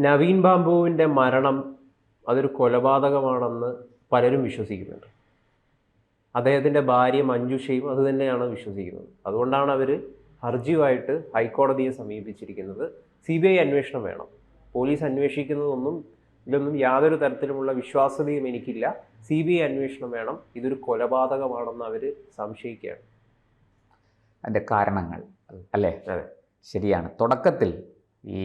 നവീൻ ബാബുവിൻ്റെ മരണം അതൊരു കൊലപാതകമാണെന്ന് പലരും വിശ്വസിക്കുന്നുണ്ട്. അദ്ദേഹത്തിൻ്റെ ഭാര്യ മഞ്ജുഷയും അത് തന്നെയാണ് വിശ്വസിക്കുന്നത്. അതുകൊണ്ടാണ് അവർ ഹർജിയുമായിട്ട് ഹൈക്കോടതിയെ സമീപിച്ചിരിക്കുന്നത്. CBI അന്വേഷണം വേണം, പോലീസ് അന്വേഷിക്കുന്നതൊന്നും ഇതിലൊന്നും യാതൊരു തരത്തിലുമുള്ള വിശ്വാസ്യതയും എനിക്കില്ല, CBI അന്വേഷണം വേണം, ഇതൊരു കൊലപാതകമാണെന്ന് അവർ സംശയിക്കുകയാണ്. അതിൻ്റെ കാരണങ്ങൾ അല്ലേ? അതെ, ശരിയാണ്. തുടക്കത്തിൽ ഈ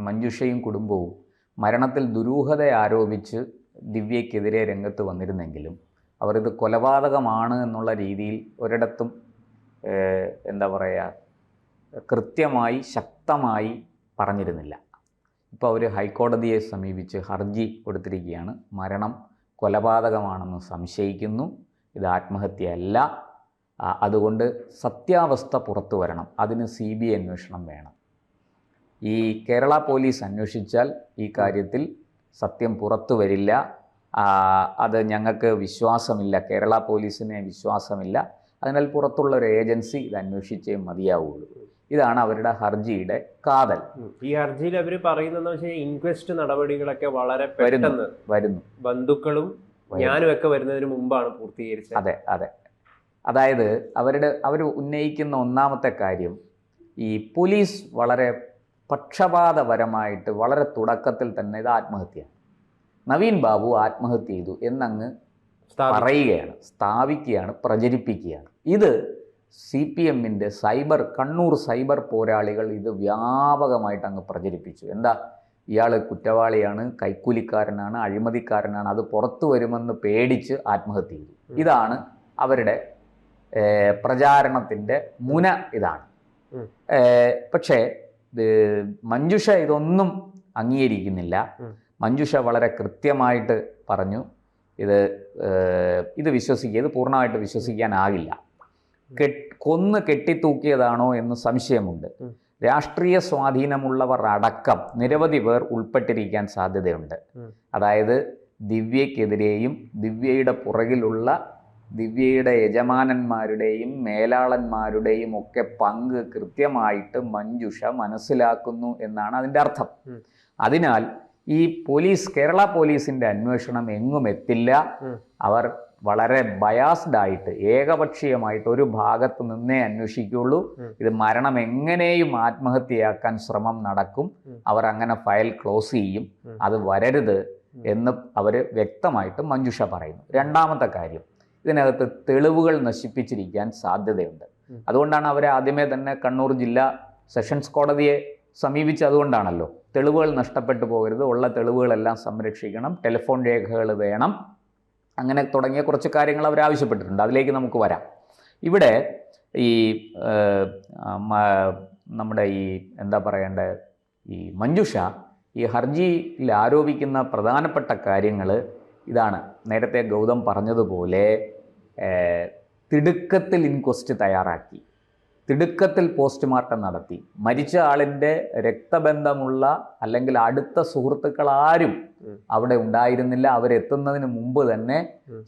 മഞ്ജുഷയും കുടുംബവും മരണത്തിൽ ദുരൂഹത ആരോപിച്ച് ദിവ്യയ്ക്കെതിരെ രംഗത്ത് വന്നിരുന്നെങ്കിലും അവർ ഇത് കൊലപാതകമാണ് എന്നുള്ള രീതിയിൽ ഒരിടത്തും എന്താ പറയുക, കൃത്യമായി ശക്തമായി പറഞ്ഞിരുന്നില്ല. ഇപ്പോൾ അവർ ഹൈക്കോടതിയെ സമീപിച്ച് ഹർജി കൊടുത്തിരിക്കുകയാണ്. മരണം കൊലപാതകമാണെന്ന് സംശയിക്കുന്നു, ഇത് ആത്മഹത്യയല്ല, അതുകൊണ്ട് സത്യാവസ്ഥ പുറത്തു വരണം, അതിന് CBI അന്വേഷണം വേണം. ഈ കേരള പോലീസ് അന്വേഷിച്ചാൽ ഈ കാര്യത്തിൽ സത്യം പുറത്തു വരില്ല, അത് ഞങ്ങൾക്ക് വിശ്വാസമില്ല, കേരള പോലീസിനെ വിശ്വാസമില്ല, അതിനാൽ പുറത്തുള്ള ഒരു ഏജൻസി ഇത് അന്വേഷിച്ചേ മതിയാവുള്ളൂ. ഇതാണ് അവരുടെ ഹർജിയുടെ കാതൽ. ഈ ഹർജിയിൽ അവർ പറയുന്നതെന്ന് വെച്ചാൽ ഇൻക്വസ്റ്റ് നടപടികളൊക്കെ വളരെ പെട്ടെന്ന് വരുന്നു, ബന്ധുക്കളും ഞാനും ഒക്കെ വരുന്നതിന് മുമ്പാണ് പൂർത്തീകരിച്ചത്. അതെ അതെ. അതായത് അവർ ഉന്നയിക്കുന്ന ഒന്നാമത്തെ കാര്യം, ഈ പോലീസ് വളരെ പക്ഷപാതപരമായിട്ട് വളരെ തുടക്കത്തിൽ തന്നെ ഇത് ആത്മഹത്യയാണ്, നവീൻ ബാബു ആത്മഹത്യ ചെയ്തു എന്നങ്ങ് പറയുകയാണ്, സ്ഥാപിക്കുകയാണ്, പ്രചരിപ്പിക്കുകയാണ്. ഇത് CPMൻ്റെ കണ്ണൂർ സൈബർ പോരാളികൾ ഇത് വ്യാപകമായിട്ട് അങ്ങ് പ്രചരിപ്പിച്ചു. എന്താ, ഇയാൾ കുറ്റവാളിയാണ്, കൈക്കൂലിക്കാരനാണ്, അഴിമതിക്കാരനാണ്, അത് പുറത്തു വരുമെന്ന് പേടിച്ച് ആത്മഹത്യ ചെയ്തു. ഇതാണ് അവരുടെ പ്രചാരണത്തിൻ്റെ മുന. ഇതാണ്. പക്ഷേ മഞ്ജുഷ ഇതൊന്നും അംഗീകരിക്കുന്നില്ല. മഞ്ജുഷ വളരെ കൃത്യമായിട്ട് പറഞ്ഞു, ഇത് വിശ്വസിക്കുക, ഇത് പൂർണ്ണമായിട്ട് വിശ്വസിക്കാനാകില്ല, കൊന്ന് കെട്ടിത്തൂക്കിയതാണോ എന്ന് സംശയമുണ്ട്, രാഷ്ട്രീയ സ്വാധീനമുള്ളവർ അടക്കം നിരവധി പേർ ഉൾപ്പെട്ടിരിക്കാൻ സാധ്യതയുണ്ട്. അതായത് ദിവ്യക്കെതിരെയും ദിവ്യയുടെ പുറകിലുള്ള ദിവ്യയുടെ യജമാനന്മാരുടെയും മേലാളന്മാരുടെയും ഒക്കെ പങ്ക് കൃത്യമായിട്ട് മഞ്ജുഷ മനസ്സിലാക്കുന്നു എന്നാണ് അതിൻ്റെ അർത്ഥം. അതിനാൽ ഈ കേരള പോലീസിൻ്റെ അന്വേഷണം എങ്ങും എത്തില്ല. അവർ വളരെ ബയാസ്ഡ് ആയിട്ട്, ഏകപക്ഷീയമായിട്ട് ഒരു ഭാഗത്ത് നിന്നേ അന്വേഷിക്കുകയുള്ളൂ. ഇത് മരണം എങ്ങനെയും ആത്മഹത്യയാക്കാൻ ശ്രമം നടക്കും, അവർ അങ്ങനെ ഫയൽ ക്ലോസ് ചെയ്യും, അത് വരരുത് എന്ന് അവർ വ്യക്തമായിട്ട് മഞ്ജുഷ പറയുന്നു. രണ്ടാമത്തെ കാര്യം, ഇതിനകത്ത് തെളിവുകൾ നശിപ്പിച്ചിരിക്കാൻ സാധ്യതയുണ്ട്. അതുകൊണ്ടാണ് അവർ ആദ്യമേ തന്നെ കണ്ണൂർ ജില്ലാ സെഷൻസ് കോടതിയെ സമീപിച്ച്. അതുകൊണ്ടാണല്ലോ, തെളിവുകൾ നഷ്ടപ്പെട്ടു പോകരുത്, ഉള്ള തെളിവുകളെല്ലാം സംരക്ഷിക്കണം, ടെലിഫോൺ രേഖകൾ വേണം, അങ്ങനെ തുടങ്ങിയ കുറച്ച് കാര്യങ്ങൾ അവർ ആവശ്യപ്പെട്ടിട്ടുണ്ട്. അതിലേക്ക് നമുക്ക് വരാം. ഇവിടെ ഈ നമ്മുടെ ഈ എന്താ പറയേണ്ടത്, ഈ മഞ്ജുഷ ഈ ഹർജിയിൽ ആരോപിക്കുന്ന പ്രധാനപ്പെട്ട കാര്യങ്ങൾ ഇതാണ്. നേരത്തെ ഗൗതം പറഞ്ഞതുപോലെ തിടുക്കത്തിൽ ഇൻക്വസ്റ്റ് തയ്യാറാക്കി, തിടുക്കത്തിൽ പോസ്റ്റ്മോർട്ടം നടത്തി, മരിച്ച ആളിൻ്റെ രക്തബന്ധമുള്ള അല്ലെങ്കിൽ അടുത്ത സുഹൃത്തുക്കൾ ആരും അവിടെ ഉണ്ടായിരുന്നില്ല. അവരെത്തുന്നതിന് മുമ്പ് തന്നെ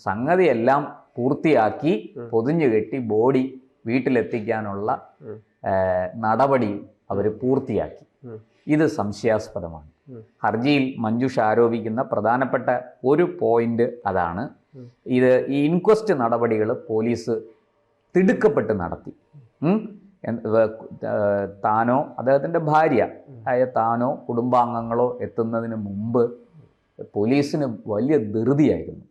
സംഗതിയെല്ലാം പൂർത്തിയാക്കി പൊതിഞ്ഞു കെട്ടി ബോഡി വീട്ടിലെത്തിക്കാനുള്ള നടപടി അവർ പൂർത്തിയാക്കി. ഇത് സംശയാസ്പദമാണ്. ഹർജിയിൽ മഞ്ജുഷ ആരോപിക്കുന്ന പ്രധാനപ്പെട്ട ഒരു പോയിന്റ് അതാണ്. ഈ ഇൻക്വസ്റ്റ് നടപടികൾ പോലീസ് തിടുക്കപ്പെട്ട് നടത്തി. താനോ അദ്ദേഹത്തിൻ്റെ ഭാര്യ ആയ താനോ കുടുംബാംഗങ്ങളോ എത്തുന്നതിന് മുമ്പ് പോലീസിന് വലിയ ധൃതിയായിരുന്നു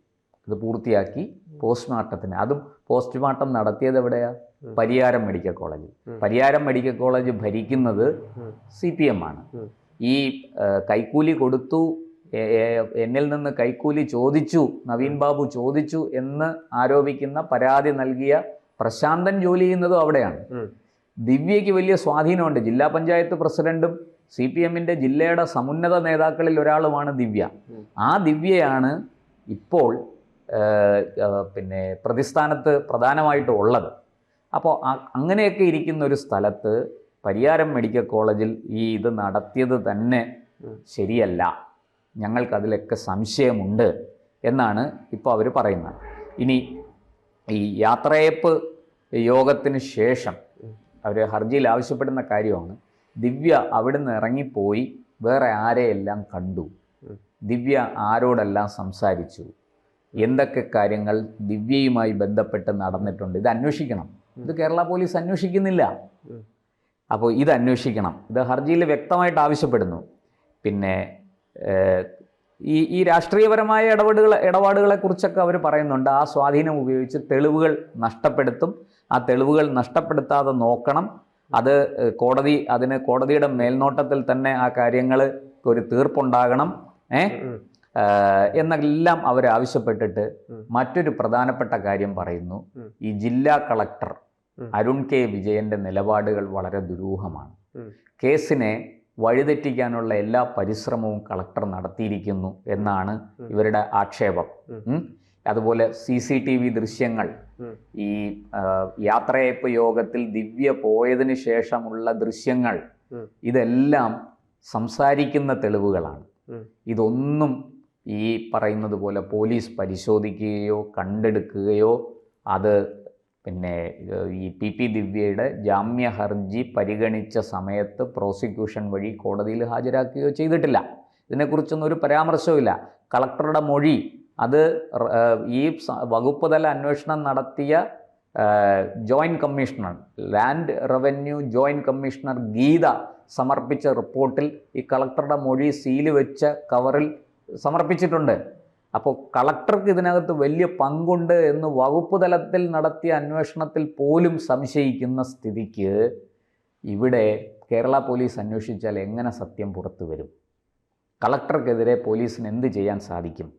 ഇത് പൂർത്തിയാക്കി പോസ്റ്റ്മോർട്ടത്തിന്. അതും പോസ്റ്റ്മോർട്ടം നടത്തിയത് എവിടെയാണ്? പരിയാരം മെഡിക്കൽ കോളേജിൽ. പരിയാരം മെഡിക്കൽ കോളേജ് ഭരിക്കുന്നത് CPM ആണ്. ഈ കൈക്കൂലി കൊടുത്തു, എന്നിൽ നിന്ന് കൈക്കൂലി ചോദിച്ചു, നവീൻ ബാബു ചോദിച്ചു എന്ന് ആരോപിക്കുന്ന പരാതി നൽകിയ പ്രശാന്തൻ ജോലി ചെയ്യുന്നതും അവിടെയാണ്. ദിവ്യയ്ക്ക് വലിയ സ്വാധീനമുണ്ട്. ജില്ലാ പഞ്ചായത്ത് പ്രസിഡന്റും CPMൻ്റെ ജില്ലയുടെ സമുന്നത നേതാക്കളിൽ ഒരാളുമാണ് ദിവ്യ. ആ ദിവ്യയാണ് ഇപ്പോൾ പ്രതിസ്ഥാനത്ത് പ്രധാനമായിട്ടും ഉള്ളത്. അപ്പോൾ അങ്ങനെയൊക്കെ ഇരിക്കുന്ന ഒരു സ്ഥലത്ത് പരിയാരം മെഡിക്കൽ കോളേജിൽ ഇത് നടത്തിയത് തന്നെ ശരിയല്ല, ഞങ്ങൾക്കതിലൊക്കെ സംശയമുണ്ട് എന്നാണ് ഇപ്പോൾ അവർ പറയുന്നത്. ഇനി ഈ യാത്രയയപ്പ് യോഗത്തിന് ശേഷം അവർ ഹർജിയിൽ ആവശ്യപ്പെടുന്ന കാര്യമാണ്, ദിവ്യ അവിടുന്ന് ഇറങ്ങിപ്പോയി വേറെ ആരെയെല്ലാം കണ്ടു, ദിവ്യ ആരോടെല്ലാം സംസാരിച്ചു, എന്തൊക്കെ കാര്യങ്ങൾ ദിവ്യയുമായി ബന്ധപ്പെട്ട് നടന്നിട്ടുണ്ട്, ഇത് അന്വേഷിക്കണം. ഇത് കേരള പോലീസ് അന്വേഷിക്കുന്നില്ല. അപ്പോൾ ഇത് അന്വേഷിക്കണം. ഇത് ഹർജിയിൽ വ്യക്തമായിട്ട് ആവശ്യപ്പെടുന്നു. പിന്നെ ഈ രാഷ്ട്രീയപരമായ ഇടപാടുകളെക്കുറിച്ചൊക്കെ അവർ പറയുന്നുണ്ട്. ആ സ്വാധീനം ഉപയോഗിച്ച് തെളിവുകൾ നഷ്ടപ്പെടുത്തും. ആ തെളിവുകൾ നഷ്ടപ്പെടുത്താതെ നോക്കണം. അത് കോടതിയുടെ മേൽനോട്ടത്തിൽ തന്നെ ആ കാര്യങ്ങൾ ഒരു തീർപ്പുണ്ടാകണം എന്നെല്ലാം അവർ ആവശ്യപ്പെട്ടിട്ട് മറ്റൊരു പ്രധാനപ്പെട്ട കാര്യം പറയുന്നു. ഈ ജില്ലാ കളക്ടർ അരുൺ കെ വിജയന്റെ നിലപാടുകൾ വളരെ ദുരൂഹമാണ്. കേസിനെ വഴിതെറ്റിക്കാനുള്ള എല്ലാ പരിശ്രമവും കളക്ടർ നടത്തിയിരിക്കുന്നു എന്നാണ് ഇവരുടെ ആക്ഷേപം. അതുപോലെ CCTV ദൃശ്യങ്ങൾ, ഈ യാത്രയയപ്പ് യോഗത്തിൽ ദിവ്യ പോയതിന് ശേഷമുള്ള ദൃശ്യങ്ങൾ, ഇതെല്ലാം സംസാരിക്കുന്ന തെളിവുകളാണ്. ഇതൊന്നും ഈ പറയുന്നത് പോലെ പോലീസ് പരിശോധിക്കുകയോ കണ്ടെടുക്കുകയോ അത് പിന്നെ ഈ PP ദിവ്യയുടെ ജാമ്യ ഹർജി പരിഗണിച്ച സമയത്ത് പ്രോസിക്യൂഷൻ വഴി കോടതിയിൽ ഹാജരാക്കുകയോ ചെയ്തിട്ടില്ല. ഇതിനെക്കുറിച്ചൊന്നും ഒരു പരാമർശവുമില്ല. കളക്ടറുടെ മൊഴി അത് ഈ വകുപ്പ് തല അന്വേഷണം നടത്തിയ joint commissioner, land revenue joint commissioner Geetha സമർപ്പിച്ച റിപ്പോർട്ടിൽ ഈ കളക്ടറുടെ മൊഴി സീല് വെച്ച കവറിൽ സമർപ്പിച്ചിട്ടുണ്ട്. അപ്പോൾ കളക്ടർക്ക് ഇതിനകത്ത് വലിയ പങ്കുണ്ട് എന്ന് വകുപ്പ് തലത്തിൽ നടത്തിയ അന്വേഷണത്തിൽ പോലും സംശയിക്കുന്ന സ്ഥിതിക്ക് ഇവിടെ കേരള പോലീസ് അന്വേഷിച്ചാൽ എങ്ങനെ സത്യം പുറത്തു വരും? കളക്ടർക്കെതിരെ പോലീസിന് എന്ത് ചെയ്യാൻ സാധിക്കും?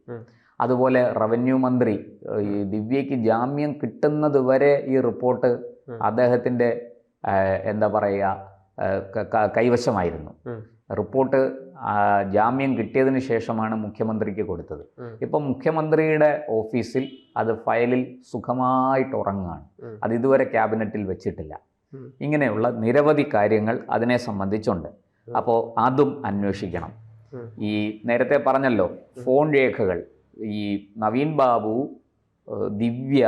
അതുപോലെ റവന്യൂ മന്ത്രി ഈ ദിവ്യയ്ക്ക് ജാമ്യം കിട്ടുന്നത് വരെ ഈ റിപ്പോർട്ട് അദ്ദേഹത്തിൻ്റെ എന്താ പറയുക കൈവശമായിരുന്നു. റിപ്പോർട്ട് ജാമ്യം കിട്ടിയതിന് ശേഷമാണ് മുഖ്യമന്ത്രിക്ക് കൊടുത്തത്. ഇപ്പം മുഖ്യമന്ത്രിയുടെ ഓഫീസിൽ അത് ഫയലിൽ സുഖമായിട്ട് ഉറങ്ങുകയാണ്. അത് ഇതുവരെ ക്യാബിനറ്റിൽ വെച്ചിട്ടില്ല. ഇങ്ങനെയുള്ള നിരവധി കാര്യങ്ങൾ അതിനെ സംബന്ധിച്ചുണ്ട്. അപ്പോൾ അതും അന്വേഷിക്കണം. ഈ നേരത്തെ പറഞ്ഞല്ലോ, ഫോൺ രേഖകൾ, ഈ നവീൻ ബാബു, ദിവ്യ,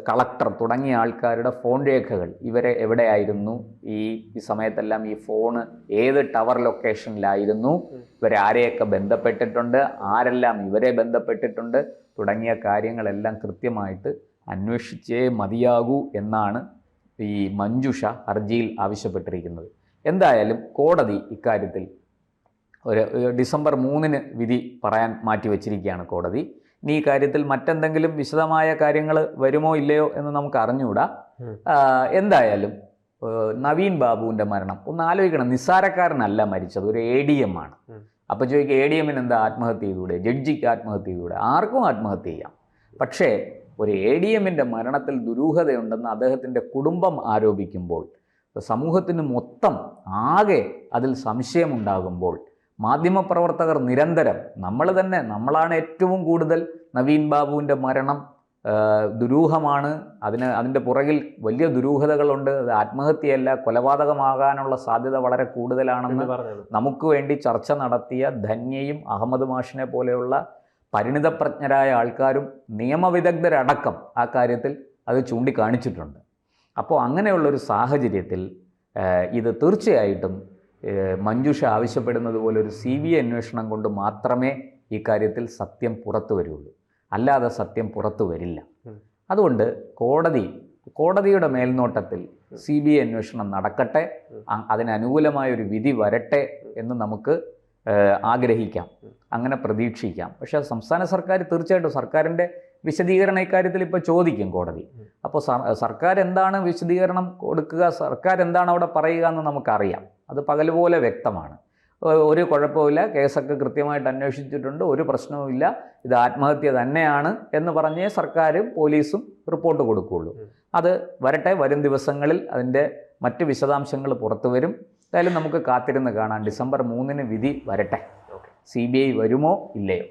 കളക്ടർ തുടങ്ങിയ ആൾക്കാരുടെ ഫോൺ രേഖകൾ, ഇവരെ എവിടെയായിരുന്നു ഈ സമയത്തെല്ലാം, ഈ ഫോണ് ഏത് ടവർ ലൊക്കേഷനിലായിരുന്നു, ഇവരെ ആരെയൊക്കെ ബന്ധപ്പെട്ടിട്ടുണ്ട്, ആരെല്ലാം ഇവരെ ബന്ധപ്പെട്ടിട്ടുണ്ട് തുടങ്ങിയ കാര്യങ്ങളെല്ലാം കൃത്യമായിട്ട് അന്വേഷിച്ചേ മതിയാകൂ എന്നാണ് ഈ മഞ്ജുഷ ഹർജിയിൽ ആവശ്യപ്പെട്ടിരിക്കുന്നത്. എന്തായാലും കോടതി ഇക്കാര്യത്തിൽ ഒരു ഡിസംബർ 3 വിധി പറയാൻ മാറ്റിവെച്ചിരിക്കുകയാണ് കോടതി. ഇനി ഈ കാര്യത്തിൽ മറ്റെന്തെങ്കിലും വിശദമായ കാര്യങ്ങൾ വരുമോ ഇല്ലയോ എന്ന് നമുക്ക് അറിഞ്ഞുകൂടാ. എന്തായാലും നവീൻ ബാബുവിൻ്റെ മരണം ഒന്ന് ആലോചിക്കണം. നിസ്സാരക്കാരനല്ല മരിച്ചത്, ഒരു ADM ആണ്. അപ്പോൾ ചോദിക്കുക, ADMന് എന്താ ആത്മഹത്യ ചെയ്തുകൂടെ? ജഡ്ജിക്ക് ആത്മഹത്യ ചെയ്തുകൂടെ? ആർക്കും ആത്മഹത്യ ചെയ്യാം. പക്ഷേ ഒരു ADMൻ്റെ മരണത്തിൽ ദുരൂഹതയുണ്ടെന്ന് അദ്ദേഹത്തിൻ്റെ കുടുംബം ആരോപിക്കുമ്പോൾ, സമൂഹത്തിന് മൊത്തം ആകെ അതിൽ സംശയമുണ്ടാകുമ്പോൾ, മാധ്യമപ്രവർത്തകർ നിരന്തരം, നമ്മളാണ് ഏറ്റവും കൂടുതൽ നവീൻ ബാബുവിൻ്റെ മരണം ദുരൂഹമാണ്, അതിൻ്റെ പുറകിൽ വലിയ ദുരൂഹതകളുണ്ട്, അത് ആത്മഹത്യയല്ല കൊലപാതകമാകാനുള്ള സാധ്യത വളരെ കൂടുതലാണെന്ന് നമുക്ക് വേണ്ടി ചർച്ച നടത്തിയ ധന്യയും അഹമ്മദ് മാഷിനെ പോലെയുള്ള പരിണിതപ്രജ്ഞരായ ആൾക്കാരും നിയമവിദഗ്ധരടക്കം ആ കാര്യത്തിൽ അത് ചൂണ്ടിക്കാണിച്ചിട്ടുണ്ട്. അപ്പോൾ അങ്ങനെയുള്ളൊരു സാഹചര്യത്തിൽ ഇത് തീർച്ചയായിട്ടും മഞ്ജുഷ ആവശ്യപ്പെടുന്നത് പോലെ ഒരു CBI അന്വേഷണം കൊണ്ട് മാത്രമേ ഈ കാര്യത്തിൽ സത്യം പുറത്തു വരുള്ളൂ, അല്ലാതെ സത്യം പുറത്തു വരില്ല. അതുകൊണ്ട് കോടതിയുടെ മേൽനോട്ടത്തിൽ CBI അന്വേഷണം നടക്കട്ടെ, അതിനനുകൂലമായൊരു വിധി വരട്ടെ എന്ന് നമുക്ക് ആഗ്രഹിക്കാം, അങ്ങനെ പ്രതീക്ഷിക്കാം. പക്ഷേ സംസ്ഥാന സർക്കാർ തീർച്ചയായിട്ടും സർക്കാരിൻ്റെ വിശദീകരണം ഇക്കാര്യത്തിൽ ഇപ്പോൾ ചോദിക്കും കോടതി. അപ്പോൾ സർക്കാർ എന്താണ് വിശദീകരണം കൊടുക്കുക, സർക്കാർ എന്താണ് അവിടെ പറയുക എന്ന് നമുക്കറിയാം. അത് പകൽ പോലെ വ്യക്തമാണ്. ഒരു കുഴപ്പമില്ല, കേസൊക്കെ കൃത്യമായിട്ട് അന്വേഷിച്ചിട്ടുണ്ട്, ഒരു പ്രശ്നവുമില്ല, ഇത് ആത്മഹത്യ തന്നെയാണ് എന്ന് പറഞ്ഞേ സർക്കാരും പോലീസും റിപ്പോർട്ട് കൊടുക്കുകയുള്ളൂ. അത് വരട്ടെ, വരും ദിവസങ്ങളിൽ അതിൻ്റെ മറ്റ് വിശദാംശങ്ങൾ പുറത്തു വരും. എന്തായാലും നമുക്ക് കാത്തിരുന്ന് കാണാം. ഡിസംബർ 3 വിധി വരട്ടെ. CBI വരുമോ ഇല്ലയോ?